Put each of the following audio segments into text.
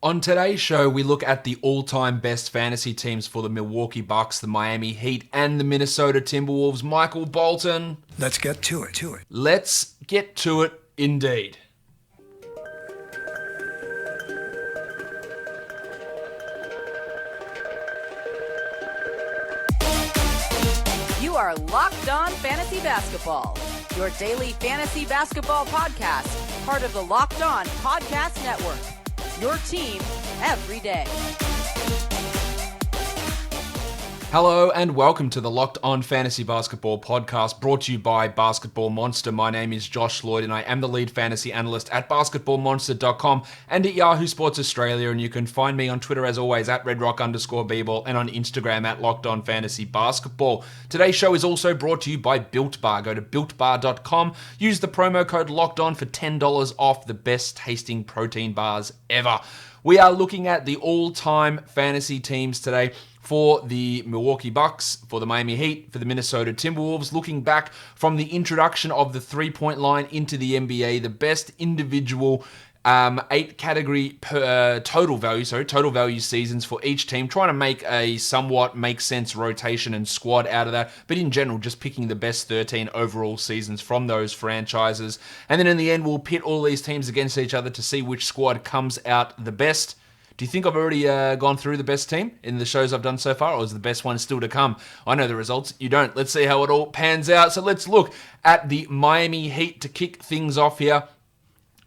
On today's show, we look at the all-time best fantasy teams for the Milwaukee Bucks, the Miami Heat, and the Minnesota Timberwolves. Michael Bolton. Let's get to it. Let's get to it, indeed. You are Locked On Fantasy Basketball, your daily fantasy basketball podcast, part of the Locked On Podcast Network. Your team every day. Hello and welcome to the Locked On Fantasy Basketball podcast brought to you by Basketball Monster. My name is Josh Lloyd and I am the lead fantasy analyst at basketballmonster.com and at Yahoo Sports Australia, and you can find me on Twitter as always at redrock_bball and on Instagram at Locked On Fantasy Basketball. Today's show is also brought to you by Built Bar. Go to builtbar.com, use the promo code Locked On for $10 off the best tasting protein bars ever. We are looking at the all-time fantasy teams today for the Milwaukee Bucks, for the Miami Heat, for the Minnesota Timberwolves, looking back from the introduction of the three-point line into the NBA, the best individual 8-category total value seasons for each team, trying to make a somewhat make sense rotation and squad out of that, but in general, just picking the best 13 overall seasons from those franchises. And then in the end, we'll pit all these teams against each other to see which squad comes out the best. Do you think I've already gone through the best team in the shows I've done so far, or is the best one still to come? I know the results. You don't. Let's see how it all pans out. So let's look at the Miami Heat to kick things off here.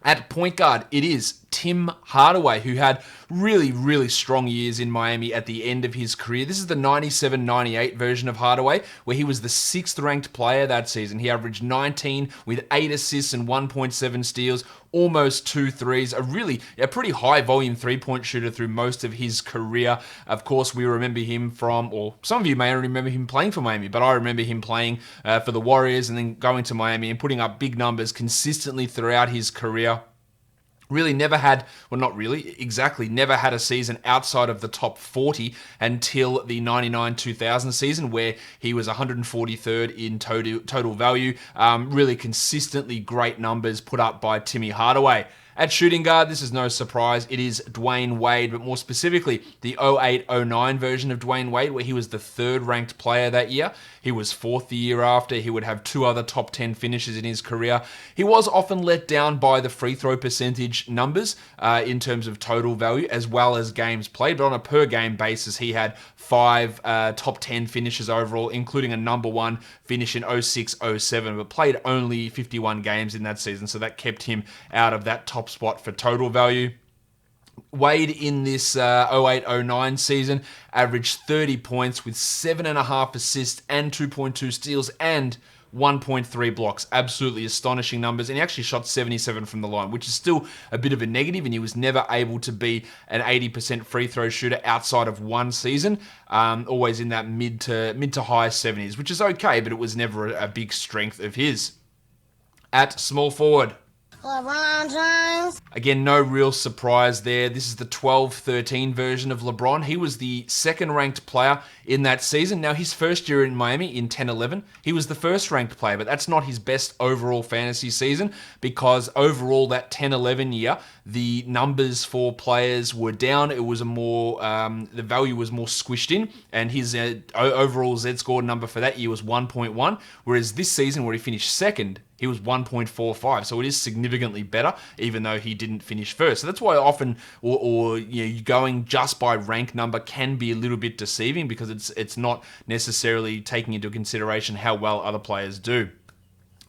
At point guard, it is Tim Hardaway, who had really strong years in Miami at the end of his career. This is the 97-98 version of Hardaway, where he was the 6th ranked player that season. He averaged 19 with 8 assists and 1.7 steals, almost 2 threes, a pretty high volume three-point shooter through most of his career. Of course, we remember him from, or some of you may remember him playing for Miami, but I remember him playing for the Warriors and then going to Miami and putting up big numbers consistently throughout his career. Really never had a season outside of the top 40 until the 99-2000 season, where he was 143rd in total value. Really consistently great numbers put up by Timmy Hardaway. At shooting guard, this is no surprise, it is Dwyane Wade, but more specifically, the 08-09 version of Dwyane Wade, where he was the 3rd ranked player that year. He was 4th the year after. He would have 2 other top 10 finishes in his career. He was often let down by the free throw percentage numbers in terms of total value, as well as games played, but on a per game basis, he had 5 top 10 finishes overall, including a number 1 finish in 06-07, but played only 51 games in that season, so that kept him out of that top spot for total value. Wade in this 08-09 season averaged 30 points with 7.5 assists and 2.2 steals and 1.3 blocks. Absolutely astonishing numbers. And he actually shot 77 from the line, which is still a bit of a negative, and he was never able to be an 80% free throw shooter outside of one season. Always in that mid to high 70s, which is okay, but it was never a big strength of his. At small forward, LeBron James. Again, no real surprise there. This is the 12-13 version of LeBron. He was the 2nd ranked player in that season. Now, his first year in Miami in 10-11, he was the 1st ranked player, but that's not his best overall fantasy season, because overall that 10-11 year, the numbers for players were down. It was the value was more squished in, and his overall Z-score number for that year was 1.1, whereas this season where he finished 2nd, he was 1.45, so it is significantly better, even though he didn't finish 1st. So that's why often, going just by rank number can be a little bit deceiving, because it's not necessarily taking into consideration how well other players do.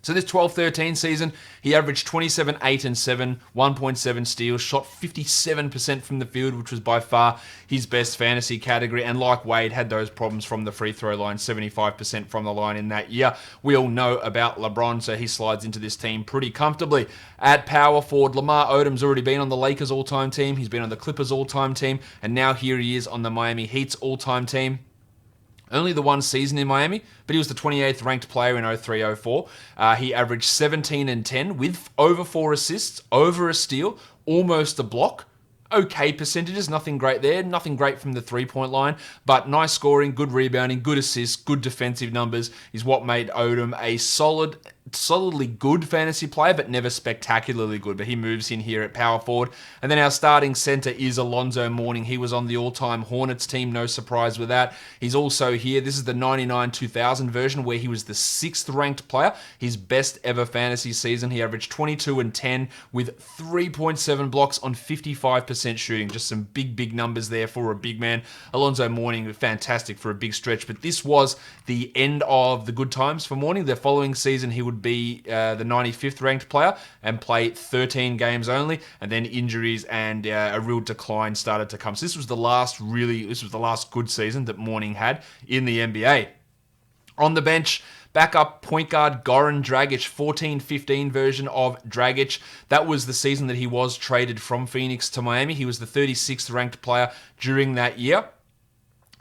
So this 12-13 season, he averaged 27, 8, and 7, 1.7 steals, shot 57% from the field, which was by far his best fantasy category, and like Wade, had those problems from the free throw line, 75% from the line in that year. We all know about LeBron, so he slides into this team pretty comfortably. At power forward, Lamar Odom's already been on the Lakers all-time team, he's been on the Clippers all-time team, and now here he is on the Miami Heat's all-time team. Only the one season in Miami, but he was the 28th ranked player in 03-04. He averaged 17 and 10 with over 4 assists, over a steal, almost a block. Okay percentages, nothing great there, nothing great from the three-point line, but nice scoring, good rebounding, good assists, good defensive numbers is what made Odom a solid solidly good fantasy player, but never spectacularly good. But he moves in here at power forward. And then our starting center is Alonzo Mourning. He was on the all-time Hornets team, no surprise with that. He's also here. This is the 99-2000 version where he was the 6th ranked player. His best ever fantasy season. He averaged 22 and 10 with 3.7 blocks on 55% shooting. Just some big numbers there for a big man. Alonzo Mourning, fantastic for a big stretch. But this was the end of the good times for Mourning. The following season, he would be the 95th ranked player and play 13 games only, and then injuries and a real decline started to come. So this was the last good season that Mourning had in the NBA. On the bench, backup point guard Goran Dragic, 14-15 version of Dragic. That was the season that he was traded from Phoenix to Miami. He was the 36th ranked player during that year.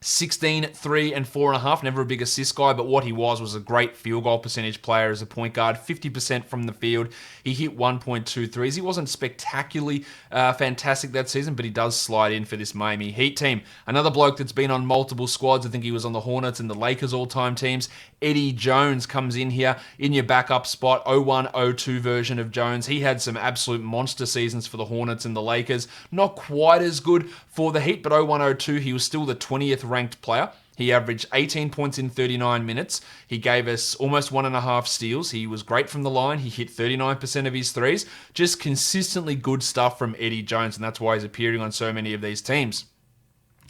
16, 3, and 4.5. Never a big assist guy, but what he was a great field goal percentage player as a point guard. 50% from the field. He hit 1.2 threes. He wasn't spectacularly fantastic that season, but he does slide in for this Miami Heat team. Another bloke that's been on multiple squads. I think he was on the Hornets and the Lakers all-time teams. Eddie Jones comes in here in your backup spot. 01-02 version of Jones. He had some absolute monster seasons for the Hornets and the Lakers. Not quite as good for the Heat, but 01-02, he was still the 20th ranked player. He averaged 18 points in 39 minutes. He gave us almost 1.5 steals. He was great from the line. He hit 39% of his threes. Just consistently good stuff from Eddie Jones, and that's why he's appearing on so many of these teams.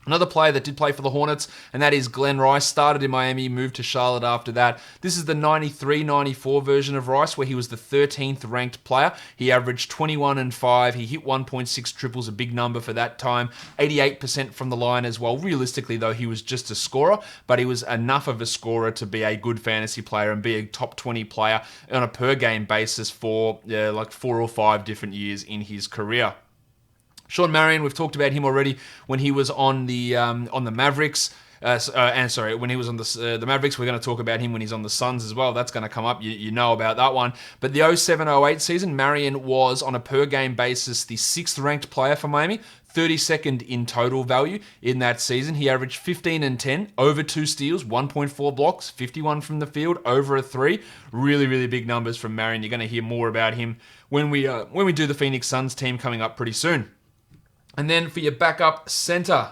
Another player that did play for the Hornets, and that is Glenn Rice. Started in Miami, moved to Charlotte after that. This is the 93-94 version of Rice, where he was the 13th ranked player. He averaged 21 and 5. He hit 1.6 triples, a big number for that time. 88% from the line as well. Realistically, though, he was just a scorer, but he was enough of a scorer to be a good fantasy player and be a top 20 player on a per-game basis for like 4 or 5 different years in his career. Sean Marion, we've talked about him already when he was on the Mavericks. When he was on the Mavericks, we're going to talk about him when he's on the Suns as well. That's going to come up. You know about that one. But the 07-08 season, Marion was on a per-game basis the 6th ranked player for Miami. 32nd in total value in that season. He averaged 15 and 10, over 2 steals, 1.4 blocks, 51 from the field, over a 3. Really big numbers from Marion. You're going to hear more about him when we do the Phoenix Suns team coming up pretty soon. And then for your backup center,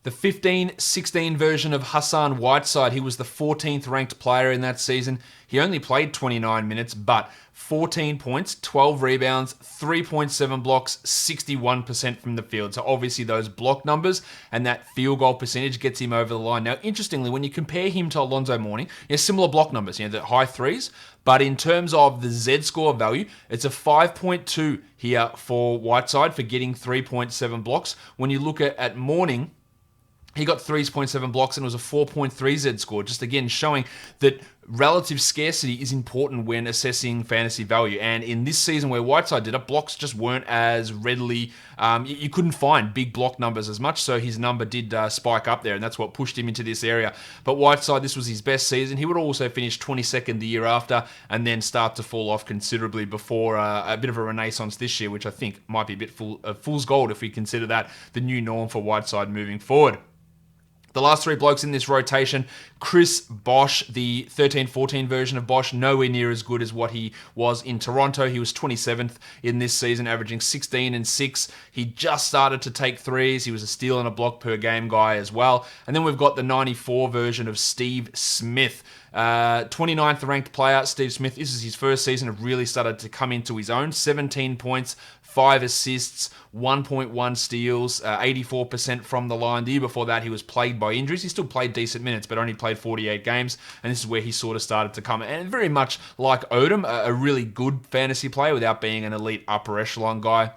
the 15-16 version of Hassan Whiteside. He was the 14th ranked player in that season. He only played 29 minutes, but 14 points, 12 rebounds, 3.7 blocks, 61% from the field. So obviously those block numbers and that field goal percentage gets him over the line. Now, interestingly, when you compare him to Alonzo Mourning, similar block numbers, the high threes, but in terms of the Z-score value, it's a 5.2 here for Whiteside for getting 3.7 blocks. When you look at Mourning, he got 3.7 blocks and it was a 4.3 Z-score. Just again showing that relative scarcity is important when assessing fantasy value. And in this season where Whiteside did it, blocks just weren't as readily, you couldn't find big block numbers as much, so his number did spike up there, and that's what pushed him into this area. But Whiteside, this was his best season. He would also finish 22nd the year after, and then start to fall off considerably before a bit of a renaissance this year, which I think might be a bit fool's gold if we consider that the new norm for Whiteside moving forward. The last 3 blokes in this rotation, Chris Bosh, the 13-14 version of Bosh, nowhere near as good as what he was in Toronto. He was 27th in this season, averaging 16 and 6. He just started to take threes. He was a steal and a block per game guy as well. And then we've got the 94 version of Steve Smith. 29th ranked player, Steve Smith. This is his first season of really started to come into his own. 17 points, 5 assists, 1.1 steals, 84% from the line. The year before that, he was plagued by injuries. He still played decent minutes, but only played 48 games, and this is where he sort of started to come. And very much like Odom, a really good fantasy player without being an elite upper echelon guy.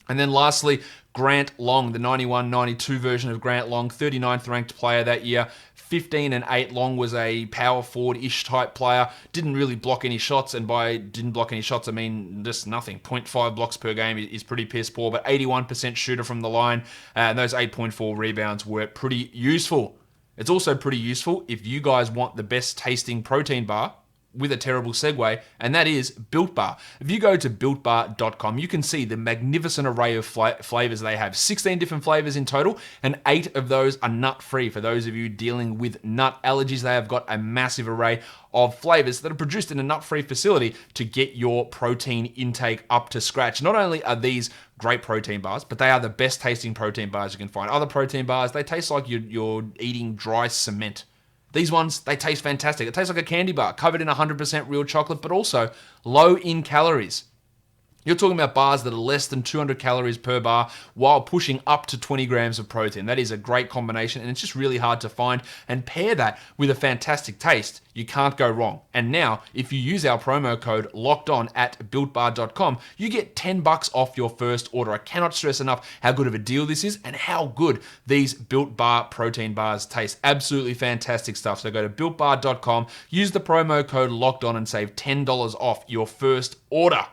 And then lastly, Grant Long, the 91-92 version of Grant Long, 39th ranked player that year. 15 and 8. Long was a power forward-ish type player. Didn't really block any shots, and by didn't block any shots, I mean just nothing. 0.5 blocks per game is pretty piss poor, but 81% shooter from the line, and those 8.4 rebounds were pretty useful. It's also pretty useful if you guys want the best tasting protein bar with a terrible segue, and that is Built Bar. If you go to builtbar.com, you can see the magnificent array of flavors they have. 16 different flavors in total, and 8 of those are nut-free. For those of you dealing with nut allergies, they have got a massive array of flavors that are produced in a nut-free facility to get your protein intake up to scratch. Not only are these great protein bars, but they are the best tasting protein bars you can find. Other protein bars, they taste like you're eating dry cement. These ones, they taste fantastic. It tastes like a candy bar, covered in 100% real chocolate, but also low in calories. You're talking about bars that are less than 200 calories per bar while pushing up to 20 grams of protein. That is a great combination, and it's just really hard to find. And pair that with a fantastic taste, you can't go wrong. And now, if you use our promo code LOCKEDON at builtbar.com, you get $10 off your first order. I cannot stress enough how good of a deal this is and how good these Built Bar protein bars taste. Absolutely fantastic stuff. So go to builtbar.com, use the promo code LOCKEDON and save $10 off your first order.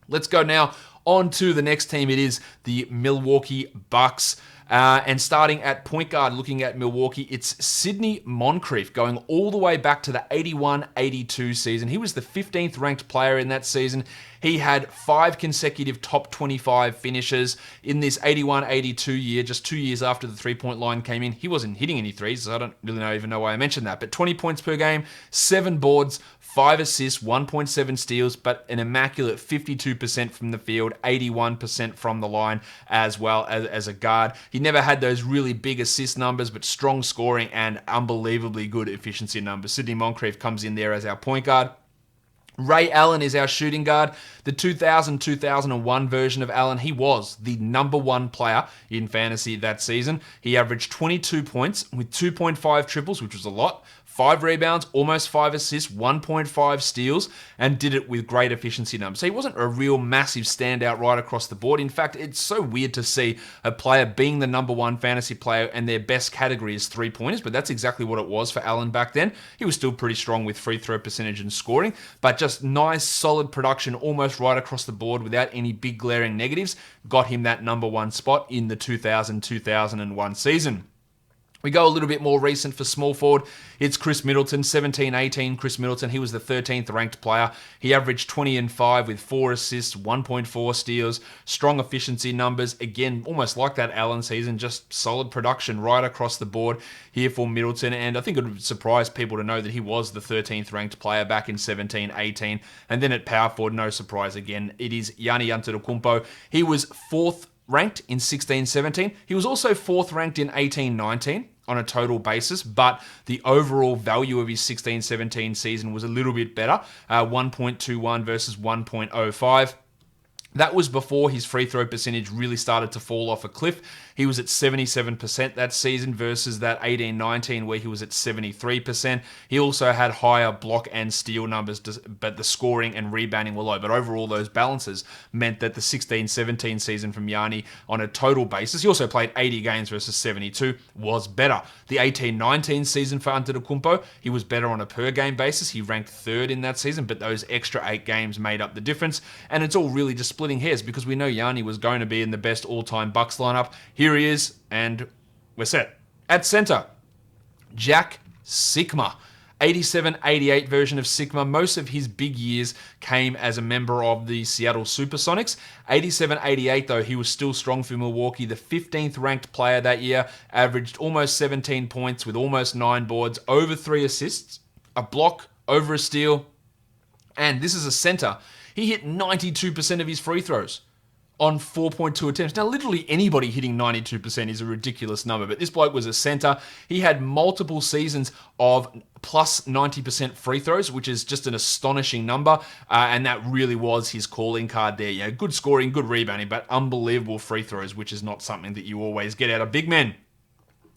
Let's go now on to the next team. It is the Milwaukee Bucks. And starting at point guard, looking at Milwaukee, it's Sidney Moncrief, going all the way back to the 81-82 season. He was the 15th ranked player in that season. He had 5 consecutive top 25 finishes in this 81-82 year, just 2 years after the three-point line came in. He wasn't hitting any threes, so I don't really even know why I mentioned that. But 20 points per game, 7 boards, 5 assists, 1.7 steals, but an immaculate 52% from the field, 81% from the line as well as a guard. He never had those really big assist numbers, but strong scoring and unbelievably good efficiency numbers. Sidney Moncrief comes in there as our point guard. Ray Allen is our shooting guard. The 2000-2001 version of Allen, he was the number 1 player in fantasy that season. He averaged 22 points with 2.5 triples, which was a lot, 5 rebounds, almost 5 assists, 1.5 steals, and did it with great efficiency numbers. So he wasn't a real massive standout right across the board. In fact, it's so weird to see a player being the number 1 fantasy player and their best category is 3-pointers, but that's exactly what it was for Allen back then. He was still pretty strong with free throw percentage and scoring, but just nice, solid production almost right across the board without any big glaring negatives got him that number 1 spot in the 2000-2001 season. We go a little bit more recent for small forward. It's Chris Middleton, 17-18. Chris Middleton, he was the 13th ranked player. He averaged 20 and 5 with 4 assists, 1.4 steals, strong efficiency numbers. Again, almost like that Allen season, just solid production right across the board here for Middleton. And I think it would surprise people to know that he was the 13th ranked player back in 17-18. And then at power forward, no surprise again, it is Giannis Antetokounmpo. He was 4th ranked in 16-17. He was also 4th ranked in 18-19 on a total basis, but the overall value of his 16-17 season was a little bit better, 1.21 versus 1.05. That was before his free throw percentage really started to fall off a cliff. He was at 77% that season versus that 18-19 where he was at 73%. He also had higher block and steal numbers, but the scoring and rebounding were low. But overall, those balances meant that the 16-17 season from Giannis on a total basis, he also played 80 games versus 72, was better. The 18-19 season for Antetokounmpo, he was better on a per game basis. He ranked 3rd in that season, but those extra 8 games made up the difference. And it's all really just splitting hairs because we know Giannis was going to be in the best all-time Bucks lineup. Here he is, and we're set. At center, Jack Sikma. 87-88 version of Sikma. Most of his big years came as a member of the Seattle Supersonics. 87-88 though, he was still strong for Milwaukee. The 15th ranked player that year, averaged almost 17 points with almost 9 boards, over 3 assists, a block, over a steal, and this is a center. He hit 92% of his free throws on 4.2 attempts. Now, literally anybody hitting 92% is a ridiculous number, but this bloke was a center. He had multiple seasons of plus 90% free throws, which is just an astonishing number, and that really was his calling card there. Yeah, good scoring, good rebounding, but unbelievable free throws, which is not something that you always get out of big men.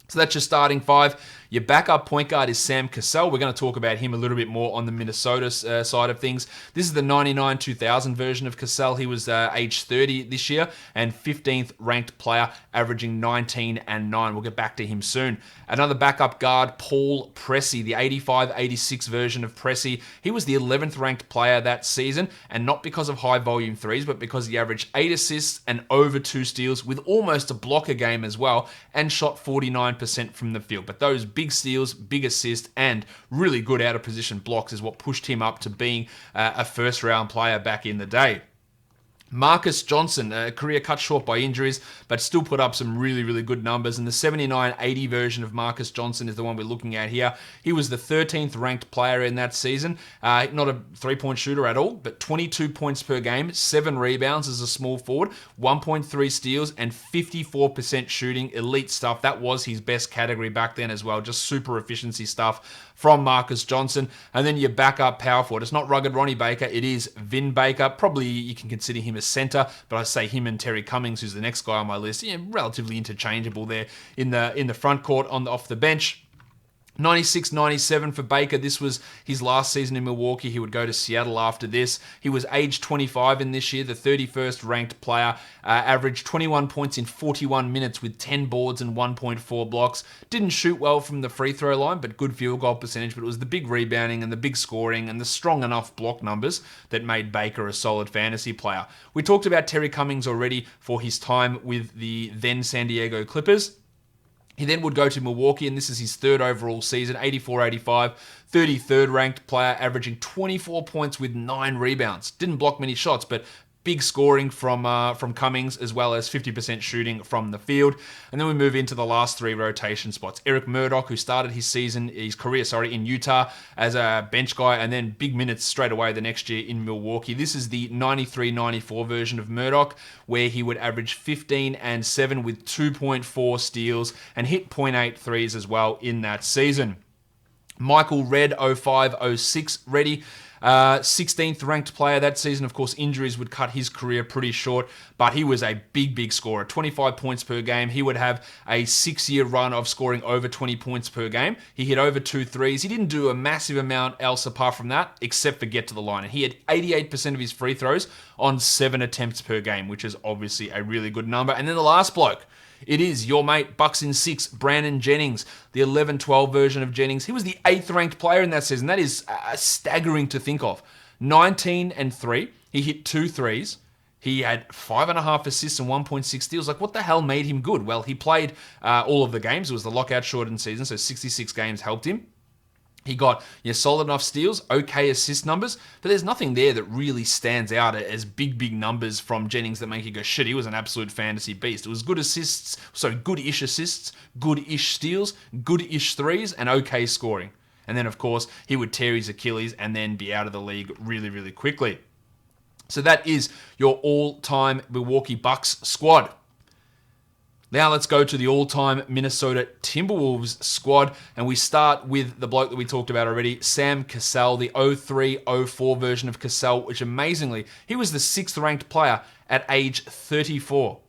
So that's your starting 5. Your backup point guard is Sam Cassell. We're going to talk about him a little bit more on the Minnesota side of things. This is the 99-2000 version of Cassell. He was age 30 this year and 15th ranked player, averaging 19 and 9. We'll get back to him soon. Another backup guard, Paul Pressey, the 85-86 version of Pressey. He was the 11th ranked player that season, and not because of high volume threes, but because he averaged 8 assists and over 2 steals with almost a block a game as well, and shot 49% from the field. But those big big steals, big assists, and really good out-of-position blocks is what pushed him up to being a first-round player back in the day. Marcus Johnson, a career cut short by injuries, but still put up some really, really good numbers. And the 79-80 version of Marcus Johnson is the one we're looking at here. He was the 13th ranked player in that season. Not a three-point shooter at all, but 22 points per game, 7 rebounds as a small forward, 1.3 steals, and 54% shooting. Elite stuff. That was his best category back then as well. Just super efficiency stuff from Marcus Johnson. And then your backup power forward. It's not rugged Ronnie Baker. It is Vin Baker. Probably you can consider him a center, but I say him and Terry Cummings, who's the next guy on my list, relatively interchangeable there in the front court off the bench. 96-97 for Baker. This was his last season in Milwaukee. He would go to Seattle after this. He was age 25 in this year, the 31st ranked player. Averaged 21 points in 41 minutes with 10 boards and 1.4 blocks. Didn't shoot well from the free throw line, but good field goal percentage. But it was the big rebounding and the big scoring and the strong enough block numbers that made Baker a solid fantasy player. We talked about Terry Cummings already for his time with the then San Diego Clippers. He then would go to Milwaukee, and this is his third overall season, 84-85, 33rd ranked player, averaging 24 points with 9 rebounds. Didn't block many shots, but big scoring from Cummings, as well as 50% shooting from the field. And then we move into the last 3 rotation spots. Eric Murdoch, who started his career in Utah as a bench guy, and then big minutes straight away the next year in Milwaukee. This is the 93-94 version of Murdoch, where he would average 15 and 7 with 2.4 steals and hit 0.8 threes as well in that season. Michael Redd, 05-06 Reddy. 16th ranked player that season. Of course, injuries would cut his career pretty short, but he was a big scorer. 25 points per game. He would have a 6-year run of scoring over 20 points per game. He hit over 2 threes. He didn't do a massive amount else apart from that, except for get to the line. And he had 88% of his free throws on 7 attempts per game, which is obviously a really good number. And then the last bloke, it is your mate, Bucks in 6, Brandon Jennings, the 11-12 version of Jennings. He was the 8th ranked player in that season. That is staggering to think of. 19 and 3. He hit 2 threes. He had 5.5 assists and 1.6 steals. Like, what the hell made him good? Well, he played all of the games. It was the lockout shortened season, so 66 games helped him. He got solid enough steals, okay assist numbers, but there's nothing there that really stands out as big numbers from Jennings that make you go, shit, he was an absolute fantasy beast. It was good assists, good-ish assists, good-ish steals, good-ish threes, and okay scoring. And then, of course, he would tear his Achilles and then be out of the league really quickly. So that is your all-time Milwaukee Bucks squad. Now let's go to the all-time Minnesota Timberwolves squad, and we start with the bloke that we talked about already, Sam Cassell, the 03-04 version of Cassell, which amazingly, he was the 6th ranked player at age 34.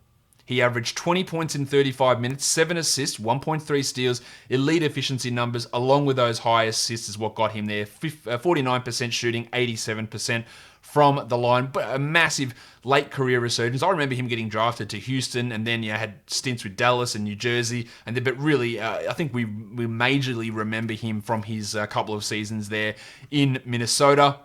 He averaged 20 points in 35 minutes, 7 assists, 1.3 steals, elite efficiency numbers, along with those high assists is what got him there. 49% shooting, 87% from the line, but a massive late career resurgence. I remember him getting drafted to Houston, and then had stints with Dallas and New Jersey, but really, I think we majorly remember him from his couple of seasons there in Minnesota.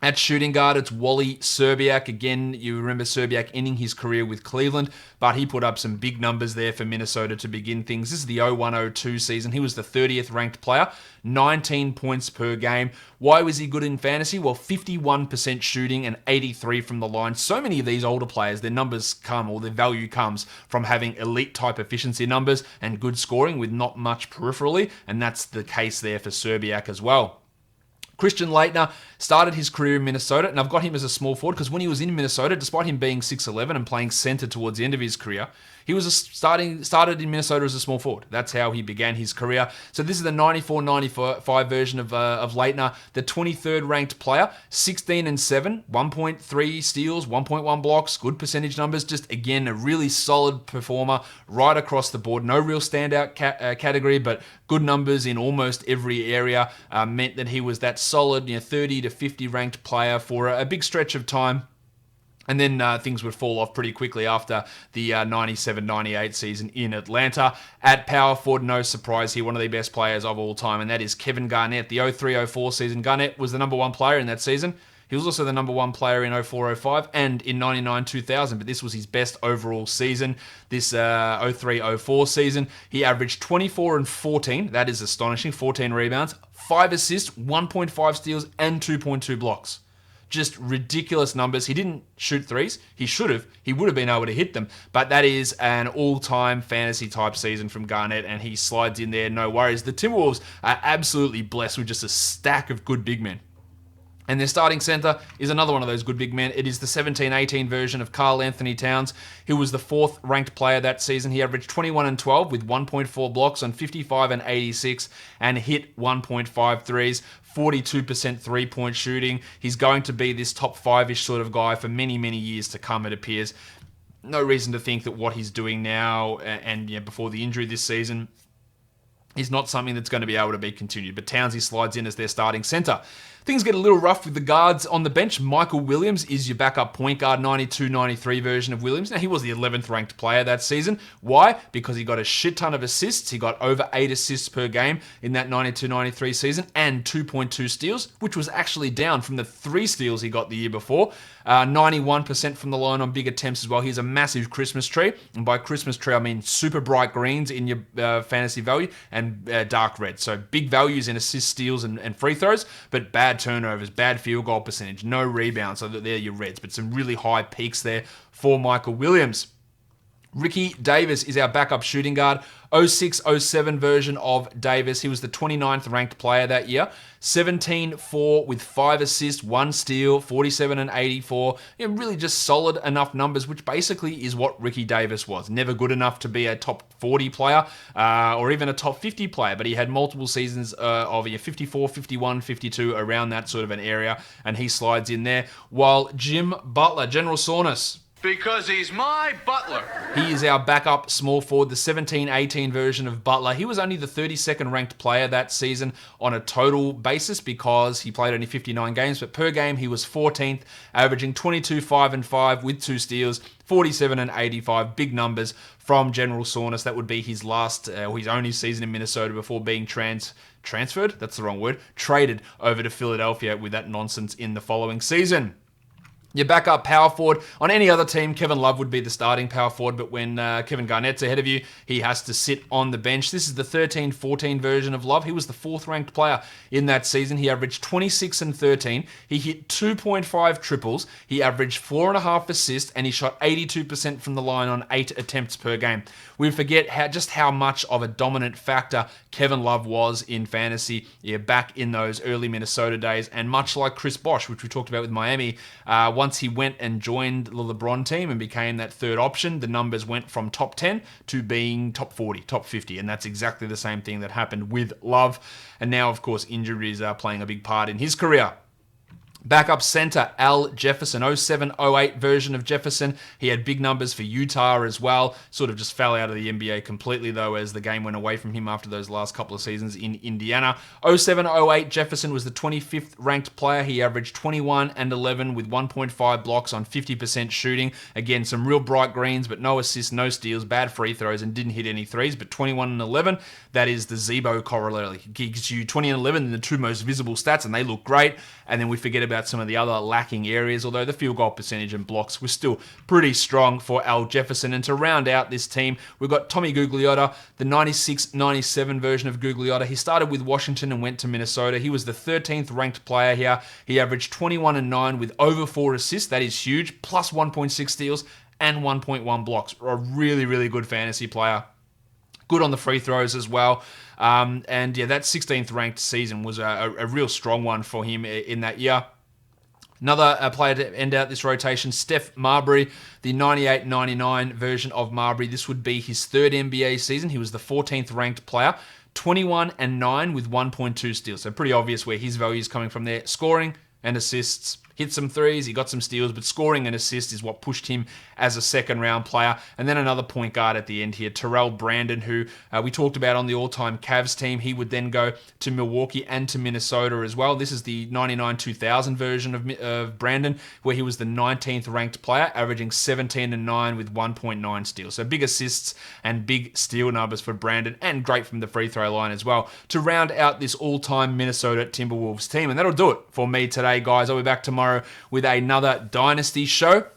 At shooting guard, it's Wally Szczerbiak. Again, you remember Szczerbiak ending his career with Cleveland, but he put up some big numbers there for Minnesota to begin things. This is the 01-02 season. He was the 30th ranked player, 19 points per game. Why was he good in fantasy? Well, 51% shooting and 83 from the line. So many of these older players, their numbers come, or their value comes from having elite type efficiency numbers and good scoring with not much peripherally, and that's the case there for Szczerbiak as well. Christian Laettner started his career in Minnesota, and I've got him as a small forward because when he was in Minnesota, despite him being 6'11 and playing center towards the end of his career, he was started in Minnesota as a small forward. That's how he began his career. So this is the 94-95 version of Laettner, the 23rd ranked player, 16 and 7, 1.3 steals, 1.1 blocks, good percentage numbers. Just again, a really solid performer right across the board. No real standout category, but good numbers in almost every area meant that he was that solid 30 to 50 ranked player for a big stretch of time. And then things would fall off pretty quickly after the 97-98 season in Atlanta. At power forward, no surprise here, one of the best players of all time, and that is Kevin Garnett. The 03-04 season, Garnett was the number 1 player in that season. He was also the number one player in 04-05 and in 99-2000, but this was his best overall season. This 03-04 season, he averaged 24 and 14. That is astonishing. 14 rebounds, 5 assists, 1.5 steals, and 2.2 blocks. Just ridiculous numbers. He didn't shoot threes. He should have. He would have been able to hit them. But that is an all-time fantasy type season from Garnett, and he slides in there, no worries. The Timberwolves are absolutely blessed with just a stack of good big men. And their starting center is another one of those good big men. It is the 17-18 version of Karl Anthony Towns, who was the 4th ranked player that season. He averaged 21 and 12 with 1.4 blocks on 55 and 86 and hit 1.5 threes. 42% three-point shooting. He's going to be this top 5-ish sort of guy for many, many years to come, it appears. No reason to think that what he's doing now and before the injury this season is not something that's going to be able to be continued. But Townsy slides in as their starting center. Things get a little rough with the guards on the bench. Michael Williams is your backup point guard, 92-93 version of Williams. Now, he was the 11th ranked player that season. Why? Because he got a shit ton of assists. He got over 8 assists per game in that 92-93 season and 2.2 steals, which was actually down from the 3 steals he got the year before. 91% from the line on big attempts as well. He's a massive Christmas tree. And by Christmas tree, I mean super bright greens in your fantasy value and dark red. So big values in assists, steals, and free throws, but bad turnovers, bad field goal percentage, no rebounds. So they're your reds, but some really high peaks there for Michael Williams. Ricky Davis is our backup shooting guard. 06-07 version of Davis. He was the 29th ranked player that year. 17-4 with 5 assists, 1 steal, 47 and 84. Really just solid enough numbers, which basically is what Ricky Davis was. Never good enough to be a top 40 player or even a top 50 player, but he had multiple seasons of 54, 51, 52, around that sort of an area, and he slides in there. While Jim Butler, General Soreness, because he's my butler. He is our backup small forward, the 17-18 version of Butler. He was only the 32nd ranked player that season on a total basis because he played only 59 games, but per game he was 14th, averaging 22, 5 and 5 with 2 steals, 47 and 85, big numbers from General Soreness. That would be his last, his only season in Minnesota before being transferred, that's the wrong word, traded over to Philadelphia with that nonsense in the following season. Your backup power forward. On any other team, Kevin Love would be the starting power forward, but when Kevin Garnett's ahead of you, he has to sit on the bench. This is the 13-14 version of Love. He was the 4th ranked player in that season. He averaged 26 and 13. He hit 2.5 triples. He averaged 4.5 assists, and he shot 82% from the line on 8 attempts per game. We forget how much of a dominant factor Kevin Love was in fantasy back in those early Minnesota days, and much like Chris Bosh, which we talked about with Miami, once he went and joined the LeBron team and became that third option, the numbers went from top 10 to being top 40, top 50, and that's exactly the same thing that happened with Love. And now, of course, injuries are playing a big part in his career. Backup center, Al Jefferson, 07-08 version of Jefferson. He had big numbers for Utah as well. Sort of just fell out of the NBA completely, though, as the game went away from him after those last couple of seasons in Indiana. 07-08, Jefferson was the 25th ranked player. He averaged 21 and 11 with 1.5 blocks on 50% shooting. Again, some real bright greens, but no assists, no steals, bad free throws, and didn't hit any threes. But 21 and 11, that is the Zebo corollary. He gives you 20 and 11, the two most visible stats, and they look great. And then we forget about some of the other lacking areas, although the field goal percentage and blocks were still pretty strong for Al Jefferson. And to round out this team, we've got Tommy Gugliotta, the 96-97 version of Gugliotta. He started with Washington and went to Minnesota. He was the 13th ranked player here. He averaged 21 and 9 with over 4 assists. That is huge. Plus 1.6 steals and 1.1 blocks. A really, really good fantasy player. Good on the free throws as well. And yeah, that 16th ranked season was a real strong one for him in that year. Another player to end out this rotation, Steph Marbury, the 98-99 version of Marbury. This would be his 3rd NBA season. He was the 14th ranked player, 21 and 9 with 1.2 steals. So pretty obvious where his value is coming from there. Scoring and assists. Hit some threes, he got some steals, but scoring and assist is what pushed him as a second-round player. And then another point guard at the end here, Terrell Brandon, who we talked about on the all-time Cavs team. He would then go to Milwaukee and to Minnesota as well. This is the 99-2000 version of Brandon, where he was the 19th ranked player, averaging 17 and 9 with 1.9 steals. So big assists and big steal numbers for Brandon, and great from the free throw line as well, to round out this all-time Minnesota Timberwolves team. And that'll do it for me today, guys. I'll be back tomorrow tomorrow with another Dynasty show.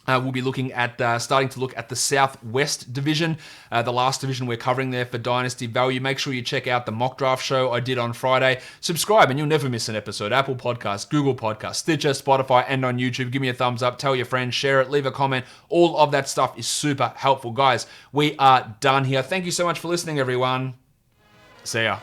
We'll be looking at starting to look at the Southwest Division, the last division we're covering there for Dynasty Value. Make sure you check out the mock draft show I did on Friday. Subscribe and you'll never miss an episode. Apple Podcasts, Google Podcasts, Stitcher, Spotify, and on YouTube. Give me a thumbs up, tell your friends, share it, leave a comment. All of that stuff is super helpful. Guys, we are done here. Thank you so much for listening, everyone. See ya.